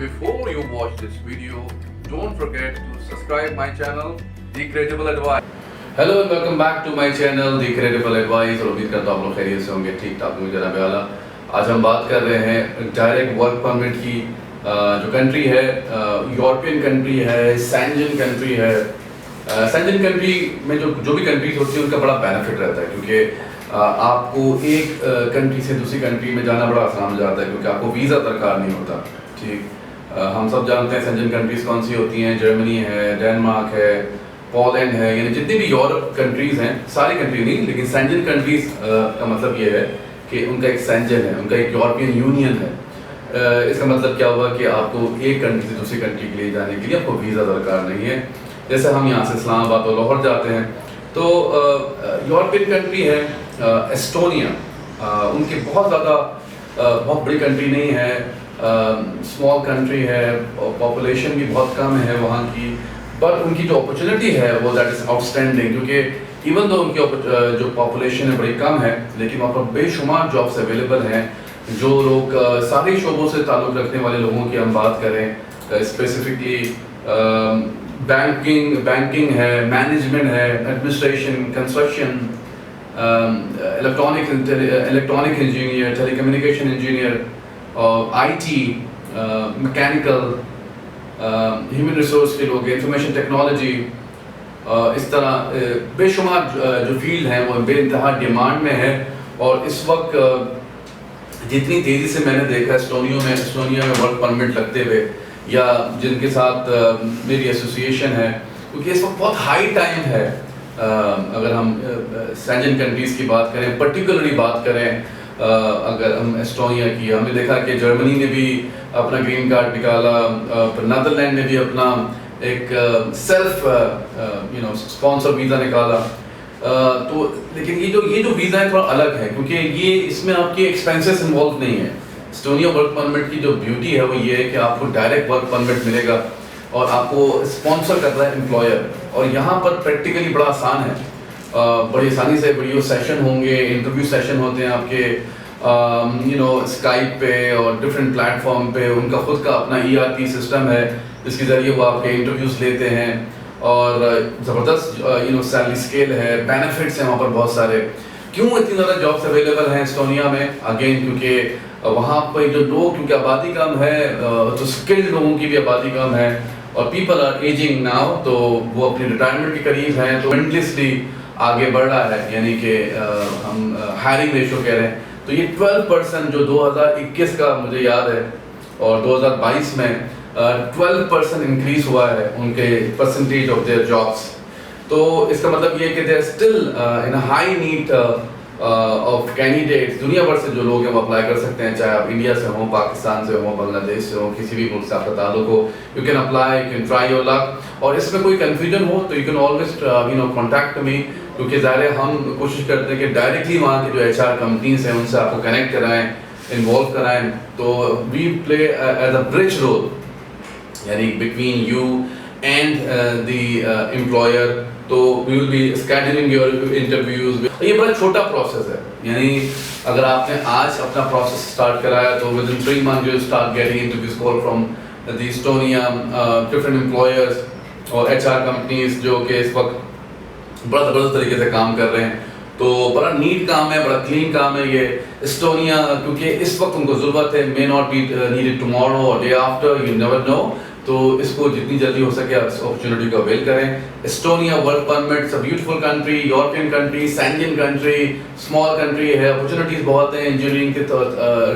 Before you watch this video, don't forget to subscribe my channel, The Credible Advice. Hello and welcome back to my channel, The Credible Advice. और उम्मीद करता हूँ आप लोग खैरियत से होंगे, ठीक ठाक होंगे जनाब वाला। आज हम बात कर रहे हैं डायरेक्ट वर्क परमिट की। जो कंट्री है यूरोपियन कंट्री है, सेंजन कंट्री है। सेंजन कंट्री में जो भी कंट्रीज होती है उनका बड़ा बेनिफिट रहता है, क्योंकि आपको एक कंट्री से दूसरी कंट्री में जाना बड़ा आसान हो जाता है, क्योंकि आपको वीज़ा दरकार नहीं होता। ठीक, हम सब जानते हैं सेंजन कंट्रीज़ कौन सी होती हैं। जर्मनी है, डेनमार्क है, पोलैंड है, यानी जितनी भी यूरोप कंट्रीज़ हैं, सारी कंट्री नहीं लेकिन सेंजन कंट्रीज़ का मतलब ये है कि उनका एक सेंजन है, उनका एक यूरोपियन यूनियन है। इसका मतलब क्या हुआ कि आपको एक कंट्री से दूसरी कंट्री के लिए जाने के लिए आपको वीज़ा दरकार नहीं है। जैसे हम यहाँ से इस्लामाबाद और लाहौर जाते हैं तो यूरोपियन कंट्री है एस्टोनिया, उनकी बहुत बड़ी कंट्री नहीं है, स्मॉल कंट्री है, पॉपुलेशन भी बहुत कम है वहाँ की, बट उनकी जो अपॉर्चुनिटी है वो दैट इज़ आउटस्टैंडिंग, क्योंकि इवन दो उनकी जो पॉपुलेशन है बड़ी कम है लेकिन वहाँ पर बेशुमार जॉब्स अवेलेबल हैं। जो लोग सारे शोबों से ताल्लुक़ रखने वाले लोगों की हम बात करें, स्पेसिफिकली बैंकिंग है, मैनेजमेंट है, administration, construction, electronic engineer, telecommunication engineer, IT, mechanical, human resource के लोग, इंफॉर्मेशन टेक्नोलॉजी, इस तरह बेशुमार जो फील्ड हैं वो बेइंतहा डिमांड में है। और इस वक्त जितनी तेज़ी से मैंने देखा एस्टोनिया में वर्क परमिट लगते हुए, या जिनके साथ मेरी एसोसिएशन है, क्योंकि इस वक्त बहुत हाई टाइम है। अगर हम सेंजन कंट्रीज़ की बात करें, पर्टिकुलरली बात करें अगर हम एस्टोनिया की, हमने देखा कि जर्मनी ने भी अपना ग्रीन कार्ड निकाला, नीदरलैंड ने भी अपना एक सेल्फ स्पॉन्सर वीज़ा निकाला। तो लेकिन ये जो वीज़ा है थोड़ा अलग है, क्योंकि ये इसमें आपके एक्सपेंसेस इन्वॉल्व नहीं है। एस्टोनिया वर्क परमिट की जो ब्यूटी है वो ये है कि आपको डायरेक्ट वर्क परमिट मिलेगा और आपको स्पॉन्सर कर रहा है एम्प्लॉयर, और यहाँ पर प्रैक्टिकली बड़ा आसान है। बड़ी आसानी से वीडियो सेशन होंगे, इंटरव्यू सेशन होते हैं आपके स्काइप पे और डिफरेंट प्लेटफॉर्म पे। उनका खुद का अपना ERP सिस्टम है जिसके ज़रिए वो आपके इंटरव्यूज़ लेते हैं, और ज़बरदस्त सैलरी स्केल है, बेनिफिट्स हैं वहाँ पर बहुत सारे। क्यों इतनी ज़्यादा जॉब्स अवेलेबल हैं एस्टोनिया में? अगेन क्योंकि वहाँ पर जो लोग, क्योंकि आबादी कम है तो स्किल्ड लोगों की भी आबादी कम है, और पीपल आर एजिंग नाउ, तो वो अपनी रिटायरमेंट के करीब हैं, तो एंडलेसली आगे बढ़ रहा है, यानी कि हम हायरिंग रेशो कह रहे हैं। तो ये 12% जो 2021 का मुझे याद है और 2022 में 12% इंक्रीज हुआ है उनके परसेंटेज ऑफ देयर जॉब्स। तो इसका मतलब ये है कि they are still in a high need of candidates. दुनिया भर से जो लोग हैं वो अप्लाई कर सकते हैं, चाहे आप इंडिया से हों, पाकिस्तान से हों, बांग्लादेश से हों, किसी भी मुल्क से आपका ताल्लुक हो, you can apply, you can try your luck. और इसमें कोई कन्फ्यूजन हो तो you can always contact me, क्योंकि ज़ाहिर हम कोशिश करते हैं कि डायरेक्टली वहाँ की जो HR कंपनीज हैं उनसे आपको कनेक्ट कराएं, इन्वॉल्व कराएं। तो we play as a bridge role, यानी between you and the employer. तो we will be scheduling your interviews. ये बड़ा छोटा प्रोसेस है, यानी अगर आपने आज अपना प्रोसेस स्टार्ट कराया तो with in 3 months you will start getting interviews call from the Estonia different employers और HR कंपनीज जो कि इस वक्त बड़ा ज़बरदस्त तरीके से काम कर रहे हैं। तो बड़ा नीट काम है, बड़ा क्लीन काम है ये एस्टोनिया, क्योंकि इस वक्त उनको ज़रूरत है, may not be needed tomorrow और day after, you never know. तो इसको जितनी जल्दी हो सके आप इस अपॉर्चुनिटी को अवेल करें। Estonia work permit, it's a beautiful country, European country, Schengen country, small country है, अपॉर्चुनिटीज़ बहुत हैं इंजीनियरिंग के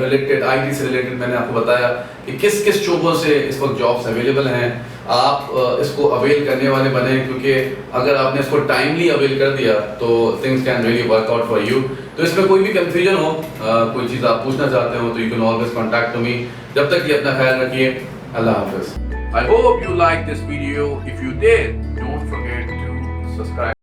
रिलेटेड, IT से रिलेटेड। मैंने आपको बताया कि किस किस शोबों से इस वक्त जॉब्स अवेलेबल हैं। आप इसको अवेल करने वाले बने, क्योंकि अगर आपने इसको टाइमली अवेल कर दिया तो things can really work out for you. तो इसमें कोई भी कंफ्यूजन हो, कोई चीज़ आप पूछना चाहते हो तो you can always contact to me. जब तक ये अपना ख्याल रखिए, अल्लाह हाफिज़। I hope you like this video. If you did, don't forget to subscribe.